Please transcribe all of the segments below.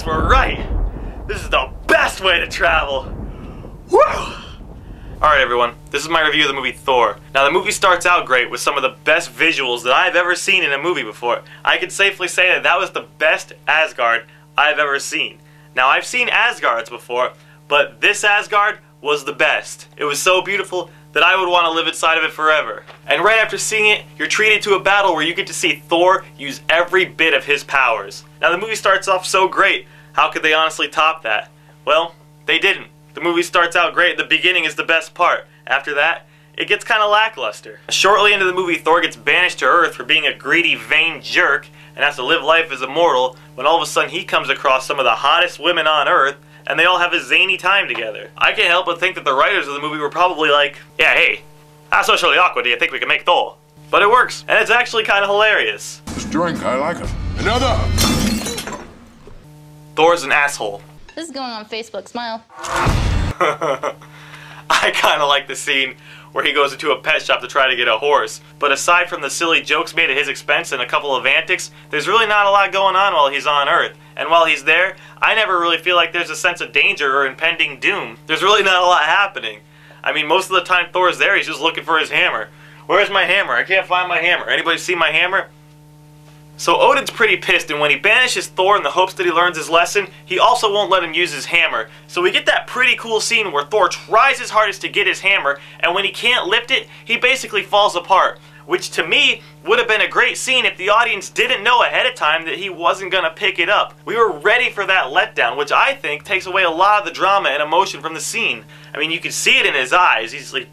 gods were right. This is the best way to travel. Woo! Alright everyone, this is my review of the movie Thor. Now the movie starts out great with some of the best visuals that I've ever seen in a movie before. I can safely say that that was the best Asgard I've ever seen. Now I've seen Asgards before, but this Asgard was the best. It was so beautiful that I would want to live inside of it forever. And right after seeing it, you're treated to a battle where you get to see Thor use every bit of his powers. Now the movie starts off so great, how could they honestly top that? Well, they didn't. The movie starts out great, the beginning is the best part. After that, it gets kind of lackluster. Shortly into the movie, Thor gets banished to Earth for being a greedy, vain jerk and has to live life as a mortal when all of a sudden he comes across some of the hottest women on Earth and they all have a zany time together. I can't help but think that the writers of the movie were probably like, yeah, hey, how socially awkward do you think we can make Thor? But it works, and it's actually kind of hilarious. This drink, I like it. Another! Thor's an asshole. This is going on Facebook, smile. I kind of like the scene where he goes into a pet shop to try to get a horse. But aside from the silly jokes made at his expense and a couple of antics, there's really not a lot going on while he's on Earth. And while he's there, I never really feel like there's a sense of danger or impending doom. There's really not a lot happening. I mean, most of the time Thor's there, he's just looking for his hammer. Where's my hammer? I can't find my hammer. Anybody see my hammer? So Odin's pretty pissed, and when he banishes Thor in the hopes that he learns his lesson, he also won't let him use his hammer. So we get that pretty cool scene where Thor tries his hardest to get his hammer, and when he can't lift it, he basically falls apart. Which to me would have been a great scene if the audience didn't know ahead of time that he wasn't going to pick it up. We were ready for that letdown, which I think takes away a lot of the drama and emotion from the scene. I mean, you can see it in his eyes. He's like,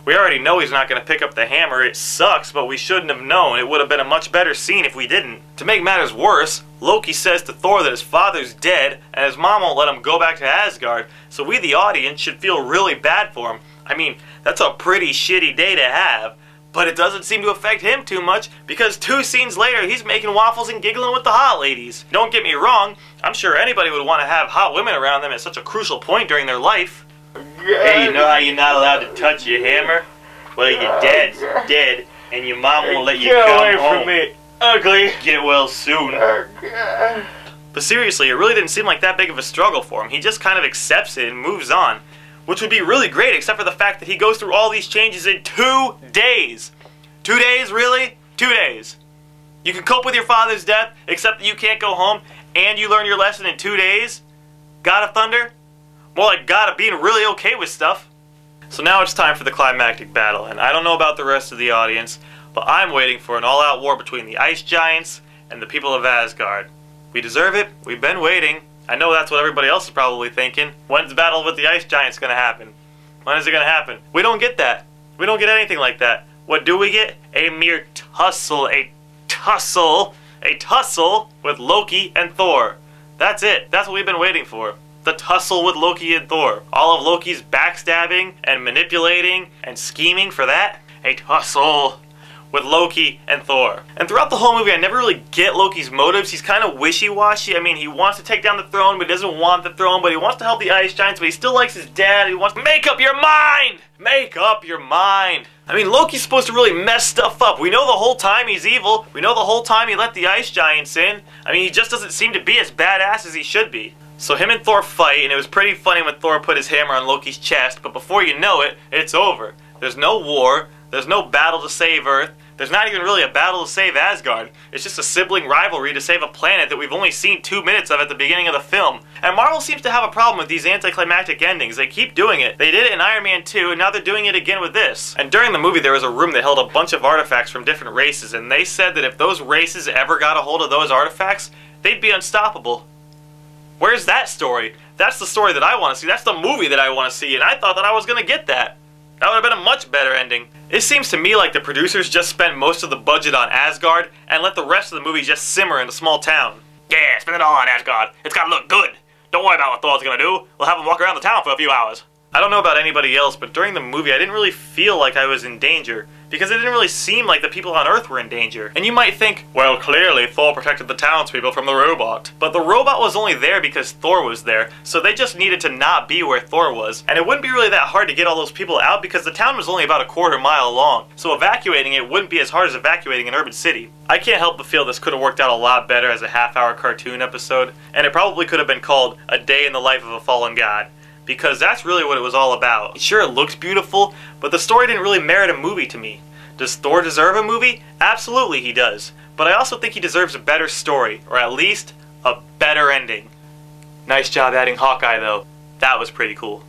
we already know he's not going to pick up the hammer. It sucks, but we shouldn't have known. It would have been a much better scene if we didn't. To make matters worse, Loki says to Thor that his father's dead and his mom won't let him go back to Asgard, so we the audience should feel really bad for him. I mean, that's a pretty shitty day to have, but it doesn't seem to affect him too much because 2 scenes later he's making waffles and giggling with the hot ladies. Don't get me wrong, I'm sure anybody would want to have hot women around them at such a crucial point during their life. Hey, you know how you're not allowed to touch your hammer? Well, your dad's dead, and your mom won't let you come home. Get away from me, ugly. Get well soon. But seriously, it really didn't seem like that big of a struggle for him. He just kind of accepts it and moves on, which would be really great, except for the fact that he goes through all these changes in 2 days. 2 days, really? 2 days. You can cope with your father's death, except that you can't go home, and you learn your lesson in 2 days? God of Thunder? More like God of being really okay with stuff. So now it's time for the climactic battle, and I don't know about the rest of the audience, but I'm waiting for an all-out war between the ice giants and the people of Asgard. We deserve it. We've been waiting. I know that's what everybody else is probably thinking. When's the battle with the ice giants going to happen? When is it going to happen? We don't get that. We don't get anything like that. What do we get? A mere tussle. A tussle with Loki and Thor. That's it. That's what we've been waiting for. The tussle with Loki and Thor. All of Loki's backstabbing and manipulating and scheming for that. A tussle with Loki and Thor. And throughout the whole movie, I never really get Loki's motives. He's kind of wishy-washy. I mean, he wants to take down the throne, but he doesn't want the throne, but he wants to help the ice giants, but he still likes his dad. He wants to make up your mind! Make up your mind! I mean, Loki's supposed to really mess stuff up. We know the whole time he's evil. We know the whole time he let the ice giants in. I mean, he just doesn't seem to be as badass as he should be. So him and Thor fight, and it was pretty funny when Thor put his hammer on Loki's chest, but before you know it, it's over. There's no war, there's no battle to save Earth, there's not even really a battle to save Asgard. It's just a sibling rivalry to save a planet that we've only seen 2 minutes of at the beginning of the film. And Marvel seems to have a problem with these anticlimactic endings. They keep doing it. They did it in Iron Man 2, and now they're doing it again with this. And during the movie, there was a room that held a bunch of artifacts from different races, and they said that if those races ever got a hold of those artifacts, they'd be unstoppable. Where's that story? That's the story that I want to see. That's the movie that I want to see, and I thought that I was going to get that. That would have been a much better ending. It seems to me like the producers just spent most of the budget on Asgard and let the rest of the movie just simmer in a small town. Yeah, spend it all on Asgard. It's got to look good. Don't worry about what Thor's going to do. We'll have him walk around the town for a few hours. I don't know about anybody else, but during the movie I didn't really feel like I was in danger, because it didn't really seem like the people on Earth were in danger. And you might think, well, clearly Thor protected the townspeople from the robot. But the robot was only there because Thor was there, so they just needed to not be where Thor was. And it wouldn't be really that hard to get all those people out because the town was only about a quarter mile long, so evacuating it wouldn't be as hard as evacuating an urban city. I can't help but feel this could have worked out a lot better as a half-hour cartoon episode, and it probably could have been called A Day in the Life of a Fallen God, because that's really what it was all about. Sure, it looks beautiful, but the story didn't really merit a movie to me. Does Thor deserve a movie? Absolutely he does. But I also think he deserves a better story, or at least a better ending. Nice job adding Hawkeye though. That was pretty cool.